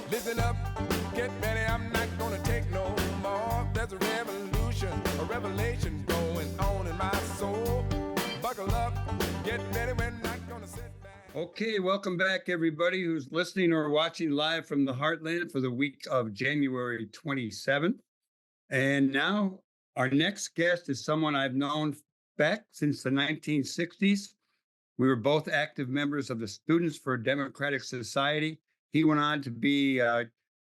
Listen up, get ready, I'm not gonna take no more. There's a revolution, a revelation going on in my soul. Buckle up, get ready, we're not gonna sit back. Okay, welcome back, everybody who's listening or watching live from the Heartland for the week of January 27th. And now our next guest is someone I've known back since the 1960s. We were both active members of the Students for a Democratic Society. He went on to be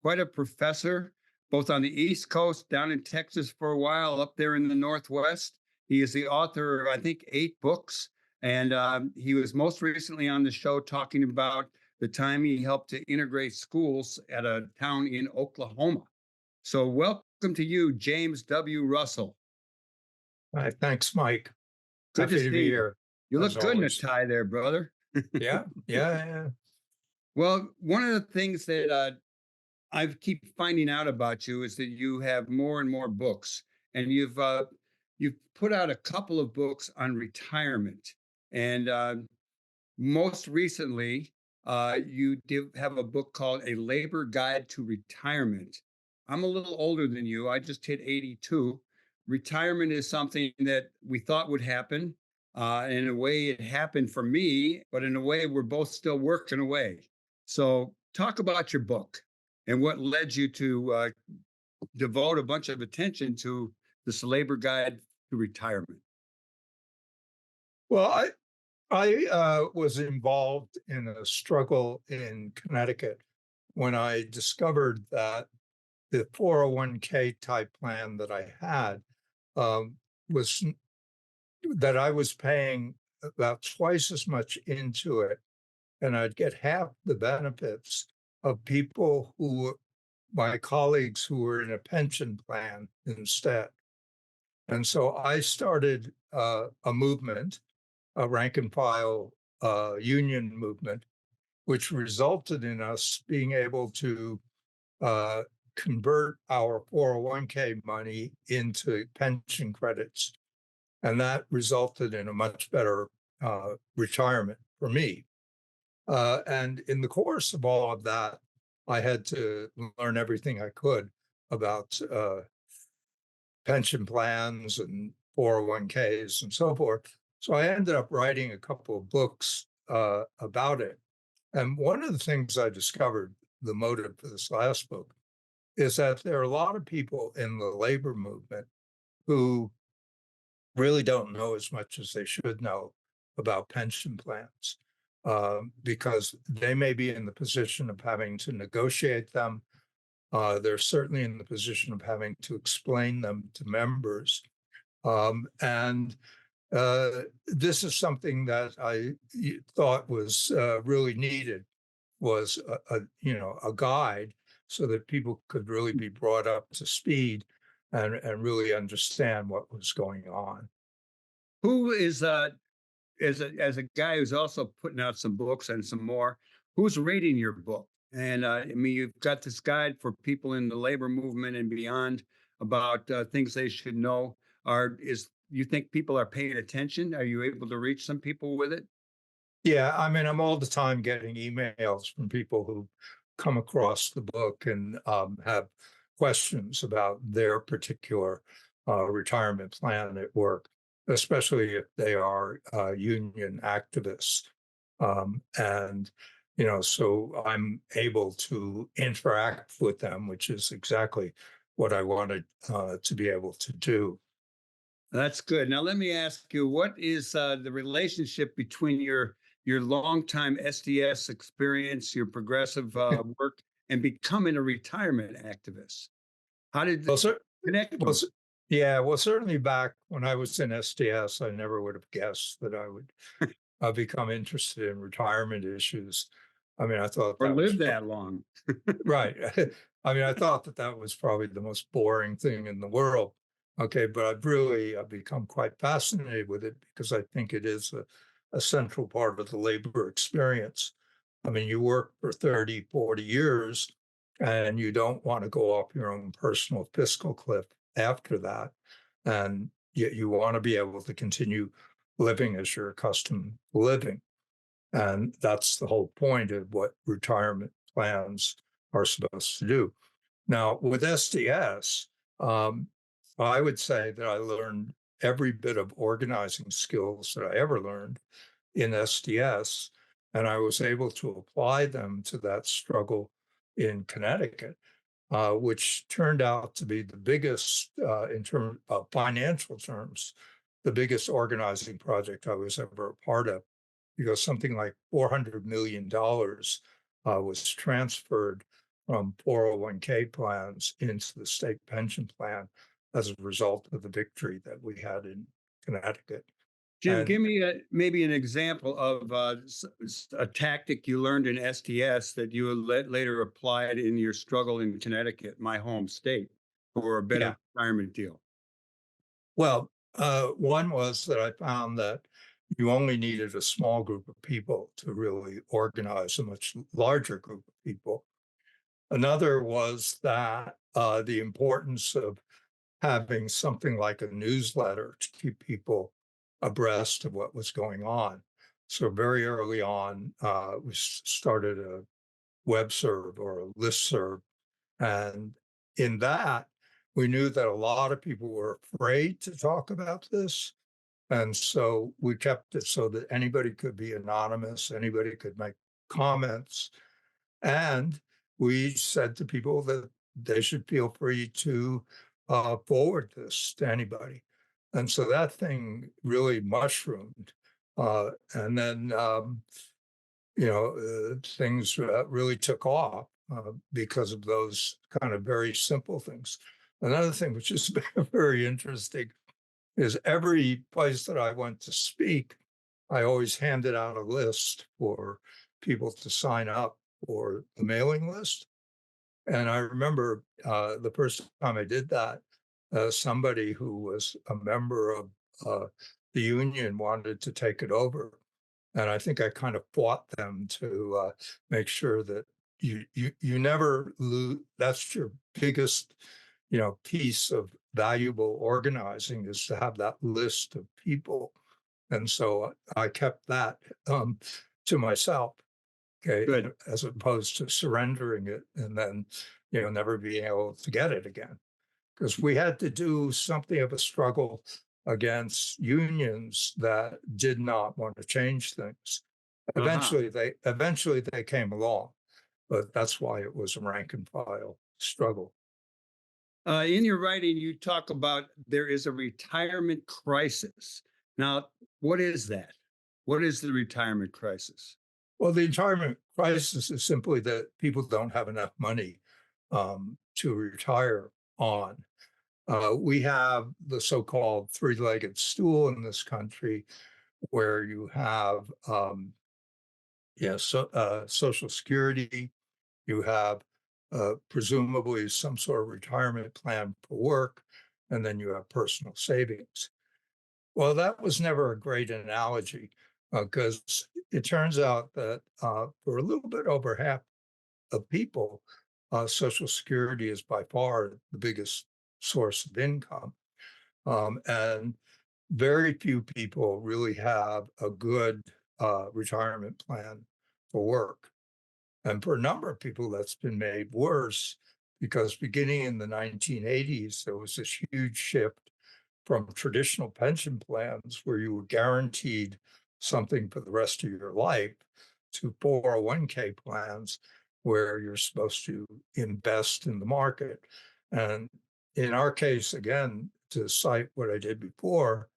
quite a professor, both on the East Coast, down in Texas for a while, up there in the Northwest. He is the author of, I think, 8 books. And he was most recently on the show talking about the time he helped to integrate schools at a town in Oklahoma. So welcome to you, James W. Russell. Hi, thanks, Mike. Good Happy to to see be you. here. You look as good in a always. tie there, brother. Yeah. Well, one of the things that I keep finding out about you is that you have more and more books, and you've put out a couple of books on retirement, and most recently, you have a book called A Labor Guide to Retirement. I'm a little older than you. I just hit 82. Retirement is something that we thought would happen. In a way, it happened for me, but in a way, we're both still working away. So talk about your book and what led you to devote a bunch of attention to this Labor Guide to Retirement. Well, I was involved in a struggle in Connecticut when I discovered that the 401k type plan that I had was that I was paying about twice as much into it, and I'd get half the benefits of people my colleagues who were in a pension plan instead. And so I started a movement, a rank and file union movement, which resulted in us being able to convert our 401k money into pension credits. And that resulted in a much better retirement for me. And in the course of all of that, I had to learn everything I could about pension plans and 401ks and so forth. So I ended up writing a couple of books about it. And one of the things I discovered, the motive for this last book, is that there are a lot of people in the labor movement who really don't know as much as they should know about pension plans, because they may be in the position of having to negotiate them. They're certainly in the position of having to explain them to members. And this is something that I thought was really needed, was a guide so that people could really be brought up to speed and really understand what was going on. Who is as a guy who's also putting out some books and some more, who's reading your book? And I mean, you've got this guide for people in the labor movement and beyond about things they should know. You think people are paying attention? Are you able to reach some people with it? Yeah, I mean, I'm all the time getting emails from people who come across the book and have questions about their particular retirement plan at work, especially if they are union activists. And, so I'm able to interact with them, which is exactly what I wanted to be able to do. That's good. Now, let me ask you, what is the relationship between your longtime SDS experience, your progressive work, and becoming a retirement activist? How did Well, it connect? well, certainly back when I was in SDS, I never would have guessed that I would become interested in retirement issues. I mean, I thought Or that live was that long. right. I mean, I thought that was probably the most boring thing in the world. Okay, but I've become quite fascinated with it because I think it is a central part of the labor experience. I mean, you work for 30, 40 years and you don't want to go off your own personal fiscal cliff after that. And yet you want to be able to continue living as you're accustomed to living. And that's the whole point of what retirement plans are supposed to do. Now, with SDS, I would say that I learned every bit of organizing skills that I ever learned in SDS, and I was able to apply them to that struggle in Connecticut, which turned out to be the biggest, in terms of financial terms, the biggest organizing project I was ever a part of, because something like $400 million was transferred from 401k plans into the state pension plan as a result of the victory that we had in Connecticut. Jim, And give me maybe an example of a tactic you learned in SDS that you later applied in your struggle in Connecticut, my home state, for a better yeah, retirement deal. well, one was that I found that you only needed a small group of people to really organize a much larger group of people. Another was that the importance of having something like a newsletter to keep people abreast of what was going on. So very early on, we started a web serve or a listserv. And in that, we knew that a lot of people were afraid to talk about this. And so we kept it so that anybody could be anonymous, anybody could make comments. And we said to people that they should feel free to forward this to anybody. And so that thing really mushroomed. And then, things really took off because of those kind of very simple things. Another thing, which is very interesting, is every place that I went to speak, I always handed out a list for people to sign up for the mailing list. And I remember the first time I did that, somebody who was a member of the union wanted to take it over. And I think I kind of fought them to make sure that you never lose. That's your biggest, piece of valuable organizing, is to have that list of people. And so I kept that to myself. Okay, Good. as opposed to surrendering it and then, never being able to get it again. Because we had to do something of a struggle against unions that did not want to change things. Eventually they came along, but that's why it was a rank and file struggle. In your writing, you talk about there is a retirement crisis. Now, what is that? What is the retirement crisis? Well, the retirement crisis is simply that people don't have enough money to retire on. We have the so-called three-legged stool in this country, where you have Social Security, you have presumably some sort of retirement plan for work, and then you have personal savings. Well, that was never a great analogy, because it turns out that for a little bit over half of people, Social Security is by far the biggest source of income. And very few people really have a good retirement plan for work. And for a number of people, that's been made worse, because beginning in the 1980s, there was this huge shift from traditional pension plans where you were guaranteed something for the rest of your life to 401k plans where you're supposed to invest in the market. And in our case, again, to cite what I did before,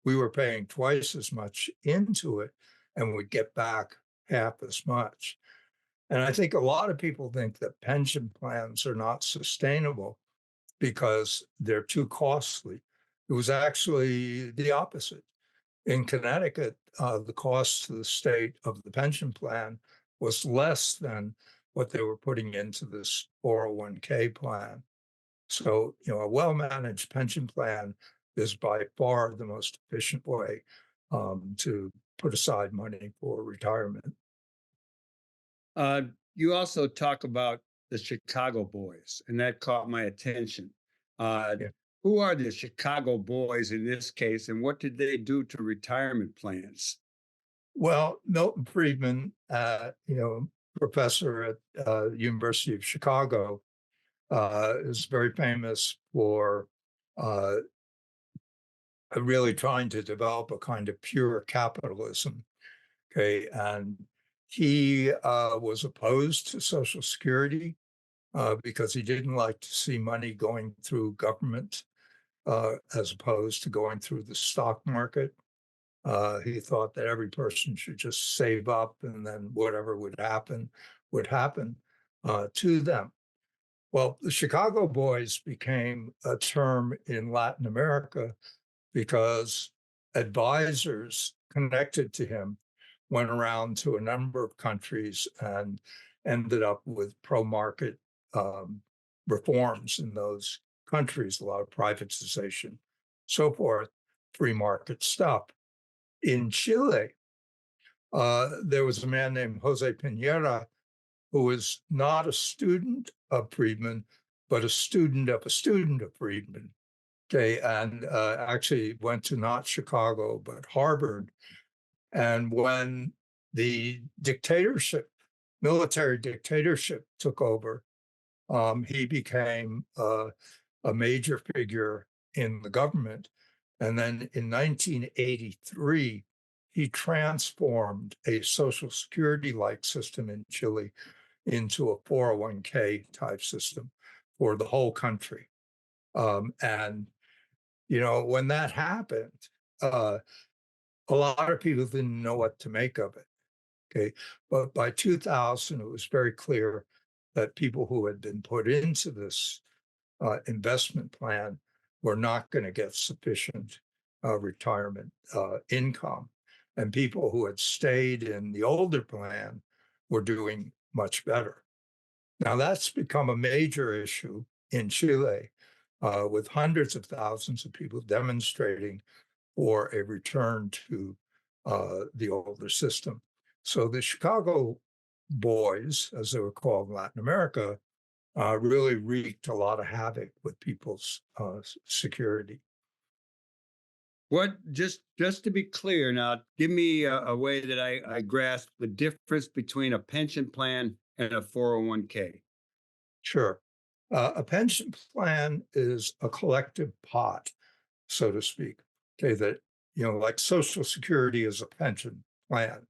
we were paying twice as much into it and would get back half as much. And I think a lot of people think that pension plans are not sustainable because they're too costly. It was actually the opposite. In Connecticut, the cost to the state of the pension plan was less than what they were putting into this 401k plan. So, a well-managed pension plan is by far the most efficient way to put aside money for retirement. You also talk about the Chicago Boys, and that caught my attention. Yeah. Who are the Chicago Boys in this case, and what did they do to retirement plans? Well, Milton Friedman, professor at University of Chicago, is very famous for really trying to develop a kind of pure capitalism. Okay, and he was opposed to Social Security because he didn't like to see money going through government as opposed to going through the stock market. He thought that every person should just save up and then whatever would happen to them. Well, the Chicago Boys became a term in Latin America because advisors connected to him went around to a number of countries and ended up with pro-market reforms in those countries, a lot of privatization, so forth, free market stuff. In Chile, there was a man named Jose Piñera who was not a student of Friedman, but a student of Friedman. Okay, and actually went to not Chicago, but Harvard. And when the military dictatorship took over, he became a major figure in the government. And then in 1983, he transformed a Social Security-like system in Chile into a 401k type system for the whole country. And, when that happened, a lot of people didn't know what to make of it. Okay. But by 2000, it was very clear that people who had been put into this investment plan were not going to get sufficient retirement income. And people who had stayed in the older plan were doing much better. Now, that's become a major issue in Chile, with hundreds of thousands of people demonstrating for a return to the older system. So the Chicago Boys, as they were called in Latin America, really wreaked a lot of havoc with people's security. Just to be clear now, give me a way that I grasp the difference between a pension plan and a 401k. Sure. A pension plan is a collective pot, so to speak. Okay, that, like Social Security is a pension plan.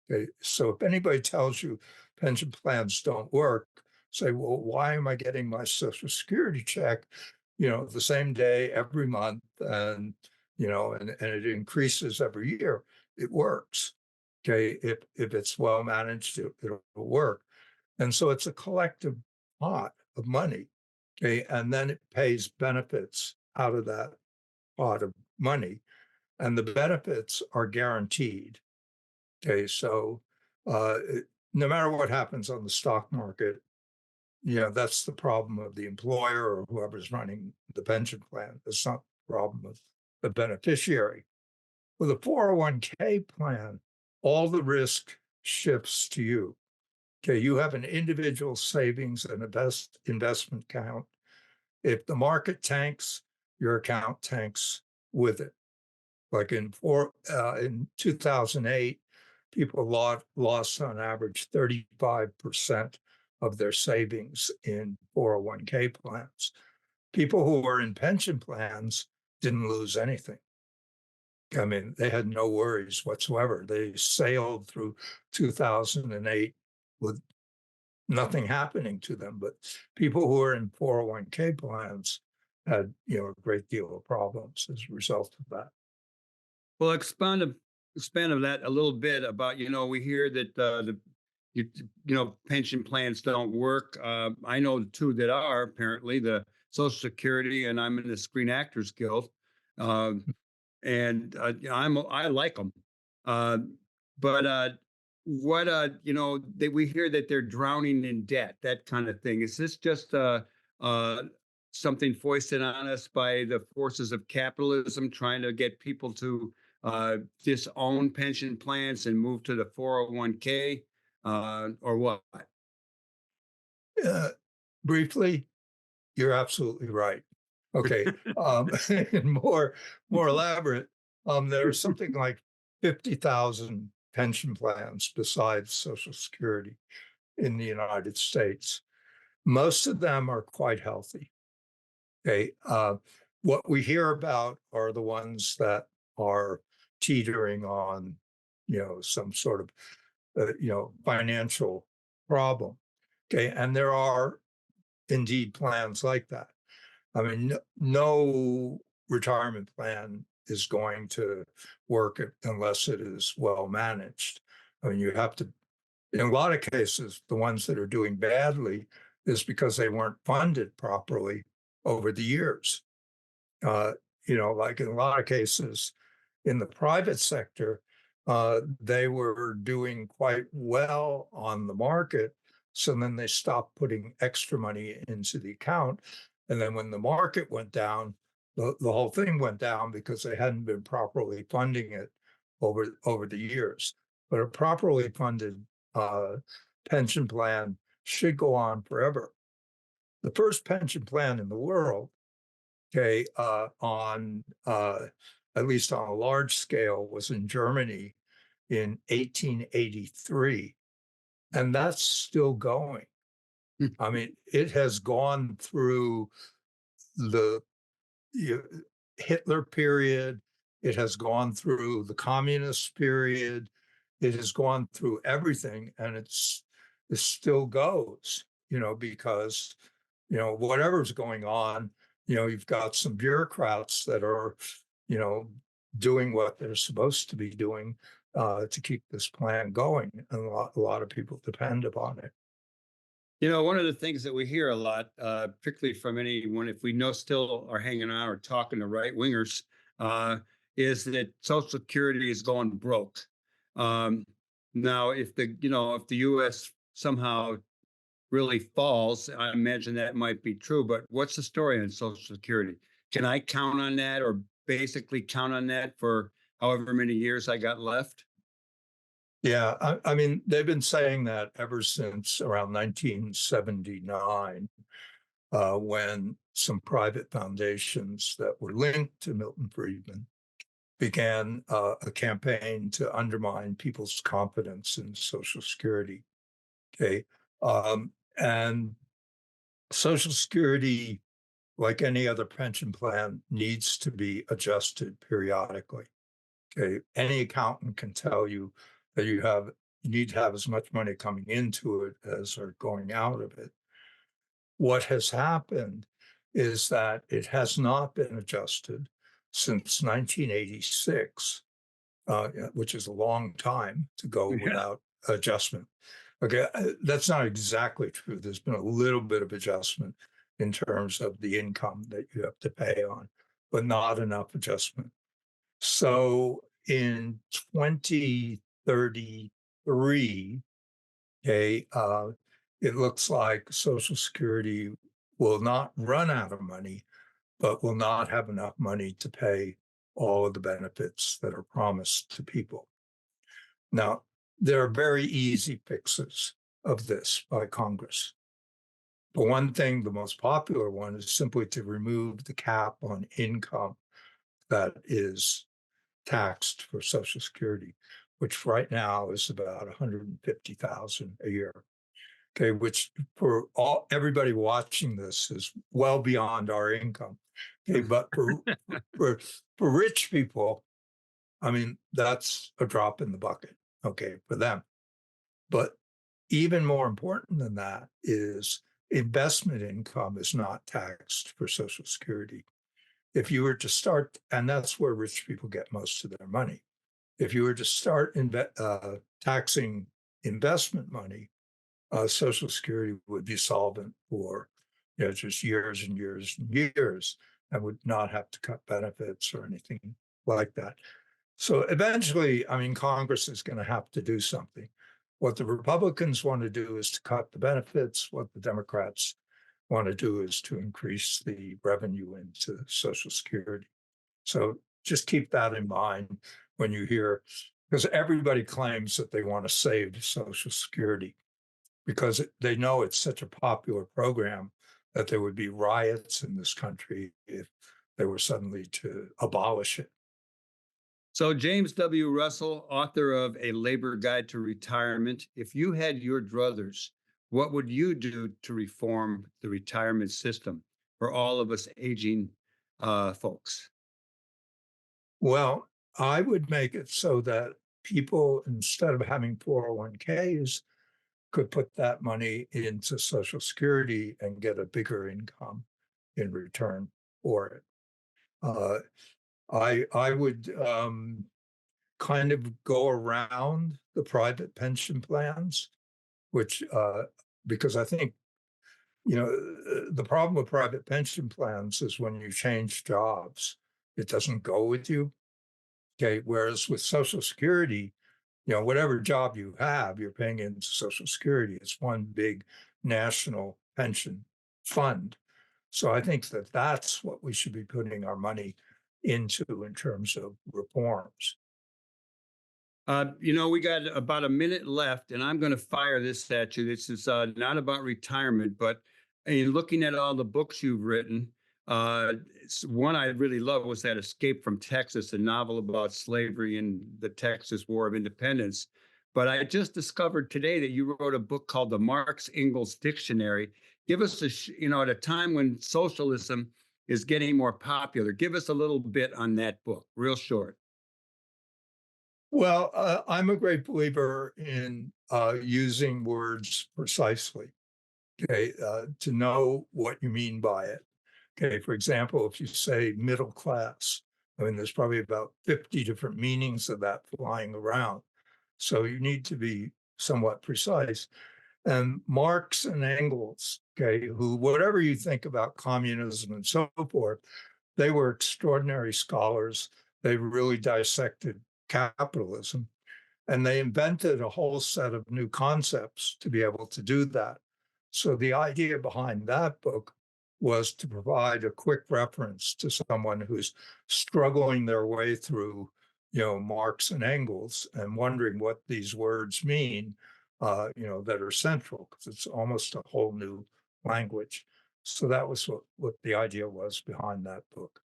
Okay, so if anybody tells you pension plans don't work, say, well, why am I getting my Social Security check, the same day every month, and and it increases every year? It works. Okay, if it's well managed, it'll work. And so it's a collective pot of money. Okay, and then it pays benefits out of that pot of money, and the benefits are guaranteed. Okay, so no matter what happens on the stock market, that's the problem of the employer or whoever's running the pension plan. It's not the problem of the beneficiary. With a 401k plan, all the risk shifts to you. Okay, you have an individual savings and investment account. If the market tanks, your account tanks with it. Like in 2008, people lost on average 35% of their savings in 401k plans. People who were in pension plans didn't lose anything. I mean, they had no worries whatsoever. They sailed through 2008 with nothing happening to them. But people who were in 401k plans had, a great deal of problems as a result of that. Well, expand of that a little bit about, we hear that pension plans don't work. I know two that are, apparently, the Social Security, and I'm in the Screen Actors Guild. And I like them. But we hear that they're drowning in debt, that kind of thing. Is this just something foisted on us by the forces of capitalism, trying to get people to disown pension plans and move to the 401k, or what? Briefly, you're absolutely right. Okay, and more elaborate, there are something like 50,000 pension plans besides Social Security. in the United States. Most of them are quite healthy. Okay. What we hear about are the ones that are teetering on, some sort of, financial problem. Okay. And there are indeed plans like that. I mean, no retirement plan is going to work unless it is well managed. I mean, you have to, in a lot of cases, the ones that are doing badly is because they weren't funded properly over the years. Like in a lot of cases in the private sector, they were doing quite well on the market. So then they stopped putting extra money into the account. And then when the market went down, the whole thing went down because they hadn't been properly funding it over the years. But a properly funded pension plan should go on forever. The first pension plan in the world, okay, on at least on a large scale, was in Germany in 1883, and that's still going. I mean, it has gone through the Hitler period, it has gone through the communist period, it has gone through everything, and it still goes, because whatever's going on, you've got some bureaucrats that are, doing what they're supposed to be doing to keep this plan going, and a lot of people depend upon it. One of the things that we hear a lot, particularly from anyone, if we know still are hanging out or talking to right wingers, is that Social Security is going broke. Now, if the U.S. somehow really falls, I imagine that might be true. But what's the story on Social Security? Can I count on that, or basically count on that for however many years I got left? Yeah, I mean, they've been saying that ever since around 1979, when some private foundations that were linked to Milton Friedman began a campaign to undermine people's confidence in Social Security. Okay. And Social Security, like any other pension plan, needs to be adjusted periodically. Okay. Any accountant can tell you that you need to have as much money coming into it as are going out of it. What has happened is that it has not been adjusted since 1986, which is a long time to go without adjustment. Okay, that's not exactly true. There's been a little bit of adjustment in terms of the income that you have to pay on, but not enough adjustment. So in 2033, okay, it looks like Social Security will not run out of money, but will not have enough money to pay all of the benefits that are promised to people. Now, there are very easy fixes of this by Congress. The one thing, the most popular one, is simply to remove the cap on income that is taxed for Social Security, which right now is about $150,000 a year. Okay, which for everybody watching this is well beyond our income. Okay, but for rich people, I mean, that's a drop in the bucket. Okay, for them. But even more important than that is investment income is not taxed for Social Security. If you were to start, and that's where rich people get most of their money. If you were to start taxing investment money, Social Security would be solvent for just years and years and years, and would not have to cut benefits or anything like that. So eventually, I mean, Congress is going to have to do something. What the Republicans want to do is to cut the benefits. What the Democrats want to do is to increase the revenue into Social Security. So just keep that in mind when you hear, because everybody claims that they want to save Social Security because they know it's such a popular program that there would be riots in this country if they were suddenly to abolish it. So James W. Russell, author of A Labor Guide to Retirement, if you had your druthers, what would you do to reform the retirement system for all of us aging folks? Well, I would make it so that people, instead of having 401ks, could put that money into Social Security and get a bigger income in return for it. Uh, I would kind of go around the private pension plans, which because I think the problem with private pension plans is when you change jobs, it doesn't go with you. Okay, whereas with Social Security, whatever job you have, you're paying into Social Security. It's one big national pension fund. So I think that that's what we should be putting our money into in terms of reforms. We got about a minute left, and I'm going to fire this at you. This is not about retirement, but in looking at all the books you've written, one I really love was that Escape from Texas, a novel about slavery and the Texas War of Independence. But I just discovered today that you wrote a book called the Marx Engels Dictionary. Give us at a time when socialism is getting more popular, give us a little bit on that book, real short. Well, I'm a great believer in using words precisely, okay, to know what you mean by it. Okay, for example, if you say middle class, I mean, there's probably about 50 different meanings of that flying around. So you need to be somewhat precise. And Marx and Engels, okay, who, whatever you think about communism and so forth, they were extraordinary scholars. They really dissected capitalism, and they invented a whole set of new concepts to be able to do that. So the idea behind that book was to provide a quick reference to someone who's struggling their way through, Marx and Engels and wondering what these words mean, that are central, because it's almost a whole new language. So that was what the idea was behind that book.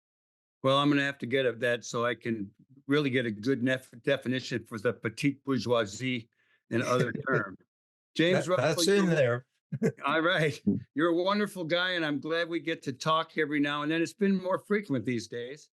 Well, I'm going to have to get at that so I can really get a good definition for the petite bourgeoisie and other terms. James Russell, That's in there. all right. You're a wonderful guy, and I'm glad we get to talk every now and then. It's been more frequent these days.